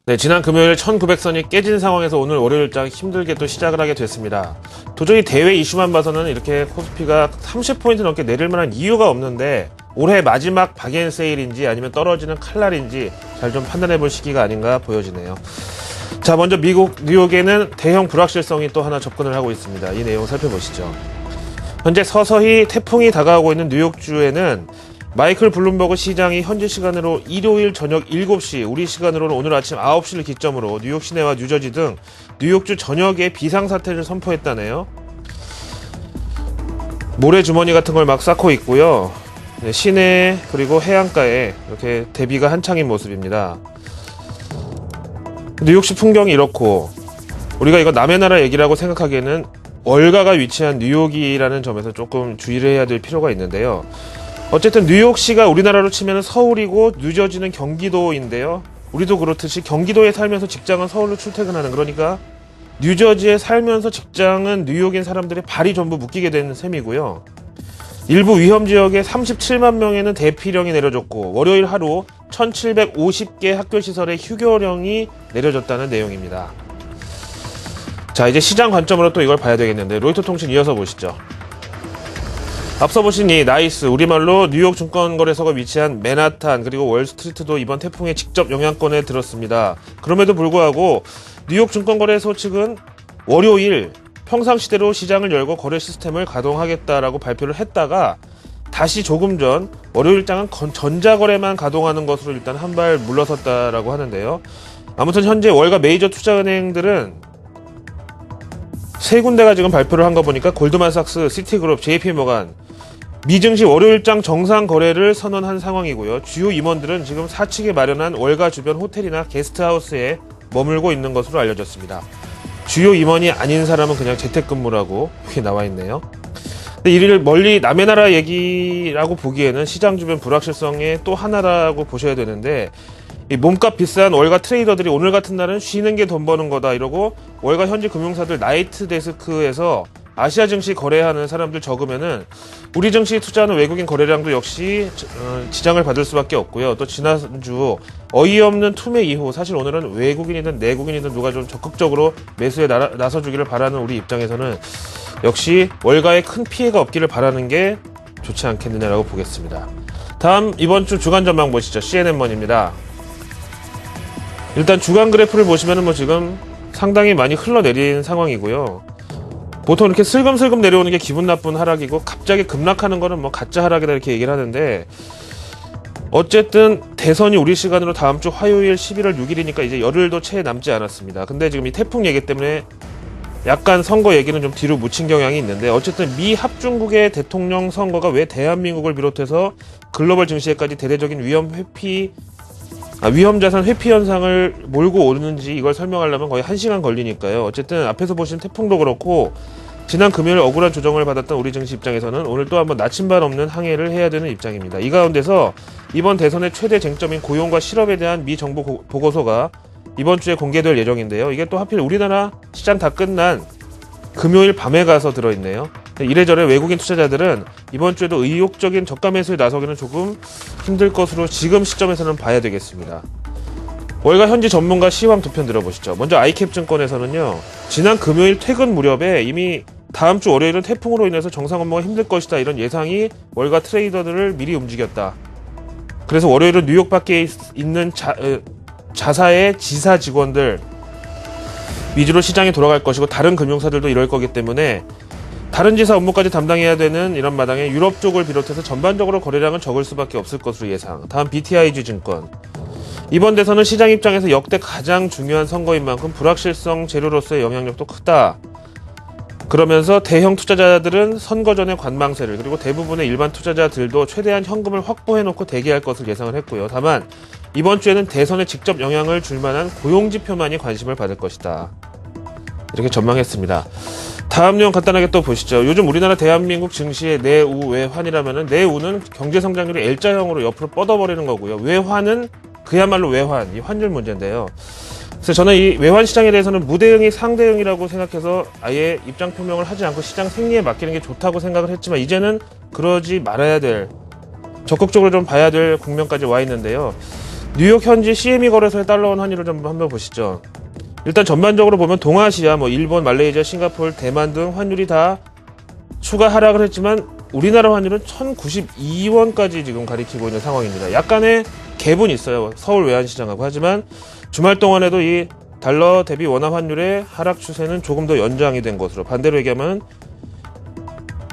네, 지난 금요일 1900선이 깨진 상황에서 오늘 월요일장 힘들게 또 시작을 하게 됐습니다. 도저히 대회 이슈만 봐서는 이렇게 코스피가 30포인트 넘게 내릴 만한 이유가 없는데 올해 마지막 박앤 세일인지 아니면 떨어지는 칼날인지 잘 좀 판단해 볼 시기가 아닌가 보여지네요. 자, 먼저 미국 뉴욕에는 대형 불확실성이 또 하나 접근을 하고 있습니다. 이 내용 살펴보시죠. 현재 서서히 태풍이 다가오고 있는 뉴욕주에는 마이클 블룸버그 시장이 현지 시간으로 일요일 저녁 7시, 우리 시간으로는 오늘 아침 9시를 기점으로 뉴욕 시내와 뉴저지 등 뉴욕주 전역에 비상사태를 선포했다네요. 모래주머니 같은 걸 막 쌓고 있고요. 네, 시내 그리고 해안가에 이렇게 대비가 한창인 모습입니다. 뉴욕시 풍경이 이렇고, 우리가 이거 남의 나라 얘기라고 생각하기에는 월가가 위치한 뉴욕이라는 점에서 조금 주의를 해야 될 필요가 있는데요. 어쨌든 뉴욕시가 우리나라로 치면 서울이고 뉴저지는 경기도인데요. 우리도 그렇듯이 경기도에 살면서 직장은 서울로 출퇴근하는, 그러니까 뉴저지에 살면서 직장은 뉴욕인 사람들의 발이 전부 묶이게 되는 셈이고요. 일부 위험지역에 37만 명에는 대피령이 내려졌고 월요일 하루 1750개 학교시설에 휴교령이 내려졌다는 내용입니다. 자, 이제 시장 관점으로 또 이걸 봐야 되겠는데 로이터 통신 이어서 보시죠. 앞서 보신 이 나이스, 우리말로 뉴욕 증권거래소가 위치한 맨하탄 그리고 월스트리트도 이번 태풍의 직접 영향권에 들었습니다. 그럼에도 불구하고 뉴욕 증권거래소 측은 월요일 평상시대로 시장을 열고 거래 시스템을 가동하겠다라고 발표를 했다가 다시 조금 전 월요일장은 전자거래만 가동하는 것으로 일단 한 발 물러섰다라고 하는데요. 아무튼 현재 월가 메이저 투자은행들은 세 군데가 지금 발표를 한 거 보니까 골드만삭스, 시티그룹, JP모간 미증시 월요일장 정상 거래를 선언한 상황이고요. 주요 임원들은 지금 사측에 마련한 월가 주변 호텔이나 게스트하우스에 머물고 있는 것으로 알려졌습니다. 주요 임원이 아닌 사람은 그냥 재택근무라고 여기 나와 있네요. 근데 이를 멀리 남의 나라 얘기라고 보기에는 시장 주변 불확실성의 또 하나라고 보셔야 되는데, 이 몸값 비싼 월가 트레이더들이 오늘 같은 날은 쉬는 게 돈 버는 거다 이러고 월가 현지 금융사들 나이트 데스크에서 아시아 증시 거래하는 사람들 적으면은 우리 증시 투자하는 외국인 거래량도 역시 지장을 받을 수밖에 없고요. 또 지난주 어이없는 투매 이후 사실 오늘은 외국인이든 내국인이든 누가 좀 적극적으로 매수에 나서주기를 바라는 우리 입장에서는 역시 월가에 큰 피해가 없기를 바라는 게 좋지 않겠느냐라고 보겠습니다. 다음 이번 주 주간 전망 보시죠. CNN머니입니다. 일단 주간 그래프를 보시면은 뭐 지금 상당히 많이 흘러내린 상황이고요. 보통 이렇게 슬금슬금 내려오는 게 기분 나쁜 하락이고 갑자기 급락하는 거는 뭐 가짜 하락이다 이렇게 얘기를 하는데, 어쨌든 대선이 우리 시간으로 다음 주 화요일 11월 6일이니까 이제 열흘도 채 남지 않았습니다. 근데 지금 이 태풍 얘기 때문에 약간 선거 얘기는 좀 뒤로 묻힌 경향이 있는데, 어쨌든 미 합중국의 대통령 선거가 왜 대한민국을 비롯해서 글로벌 증시에까지 대대적인 위험자산 회피 현상을 몰고 오는지 이걸 설명하려면 거의 1시간 걸리니까요. 어쨌든 앞에서 보신 태풍도 그렇고 지난 금요일 억울한 조정을 받았던 우리 증시 입장에서는 오늘 또 한번 나침반 없는 항해를 해야 되는 입장입니다. 이 가운데서 이번 대선의 최대 쟁점인 고용과 실업에 대한 미 정부 보고서가 이번 주에 공개될 예정인데요. 이게 또 하필 우리나라 시장 다 끝난 금요일 밤에 가서 들어있네요. 이래저래 외국인 투자자들은 이번 주에도 의욕적인 저가 매수에 나서기는 조금 힘들 것으로 지금 시점에서는 봐야 되겠습니다. 월가 현지 전문가 시황 두 편 들어보시죠. 먼저 아이캡 증권에서는요, 지난 금요일 퇴근 무렵에 이미 다음 주 월요일은 태풍으로 인해서 정상 업무가 힘들 것이다 이런 예상이 월가 트레이더들을 미리 움직였다. 그래서 월요일은 뉴욕 밖에 있는 자사의 지사 직원들 위주로 시장에 돌아갈 것이고 다른 금융사들도 이럴 거기 때문에 다른 지사 업무까지 담당해야 되는 이런 마당에 유럽 쪽을 비롯해서 전반적으로 거래량은 적을 수밖에 없을 것으로 예상. 다음 BTIG 증권. 이번 대선은 시장 입장에서 역대 가장 중요한 선거인 만큼 불확실성 재료로서의 영향력도 크다. 그러면서 대형 투자자들은 선거 전에 관망세를, 그리고 대부분의 일반 투자자들도 최대한 현금을 확보해놓고 대기할 것을 예상을 했고요. 다만 이번 주에는 대선에 직접 영향을 줄 만한 고용지표만이 관심을 받을 것이다. 이렇게 전망했습니다. 다음 내용 간단하게 또 보시죠. 요즘 우리나라 대한민국 증시의 내우 외환이라면은 내우는 경제 성장률이 L자형으로 옆으로 뻗어버리는 거고요. 외환은 그야말로 외환, 이 환율 문제인데요. 그래서 저는 이 외환 시장에 대해서는 무대응이 상대응이라고 생각해서 아예 입장 표명을 하지 않고 시장 생리에 맡기는 게 좋다고 생각을 했지만 이제는 그러지 말아야 될, 적극적으로 좀 봐야 될 국면까지 와 있는데요. 뉴욕 현지 CME 거래소의 달러원 환율을 좀 한번 보시죠. 일단 전반적으로 보면 동아시아, 일본, 말레이시아, 싱가포르, 대만 등 환율이 다 추가 하락을 했지만 우리나라 환율은 1092원까지 지금 가리키고 있는 상황입니다. 약간의 갭은 있어요. 서울 외환시장하고. 하지만 주말 동안에도 이 달러 대비 원화 환율의 하락 추세는 조금 더 연장이 된 것으로, 반대로 얘기하면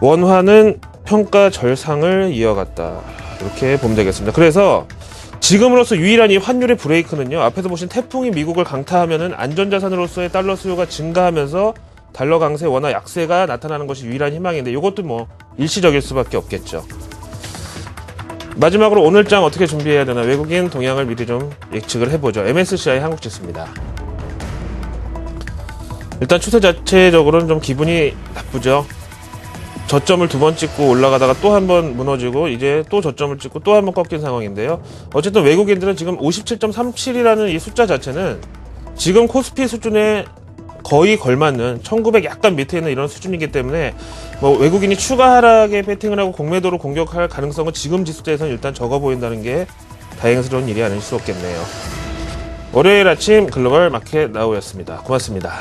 원화는 평가 절상을 이어갔다, 이렇게 보면 되겠습니다. 그래서 지금으로서 유일한 이 환율의 브레이크는요, 앞에서 보신 태풍이 미국을 강타하면은 안전자산으로서의 달러 수요가 증가하면서 달러 강세, 원화 약세가 나타나는 것이 유일한 희망인데, 이것도 일시적일 수밖에 없겠죠. 마지막으로 오늘 장 어떻게 준비해야 되나, 외국인 동향을 미리 좀 예측을 해보죠. MSCI 한국지수입니다. 일단 추세 자체적으로는 좀 기분이 나쁘죠. 저점을 2번 찍고 올라가다가 또 한 번 무너지고 이제 또 저점을 찍고 또 한 번 꺾인 상황인데요. 어쨌든 외국인들은 지금 57.37이라는 이 숫자 자체는 지금 코스피 수준에 거의 걸맞는 1900 약간 밑에 있는 이런 수준이기 때문에 외국인이 추가 하락에 배팅을 하고 공매도로 공격할 가능성은 지금 지수대에서는 일단 적어 보인다는 게 다행스러운 일이 아닐 수 없겠네요. 월요일 아침 글로벌 마켓 나우였습니다. 고맙습니다.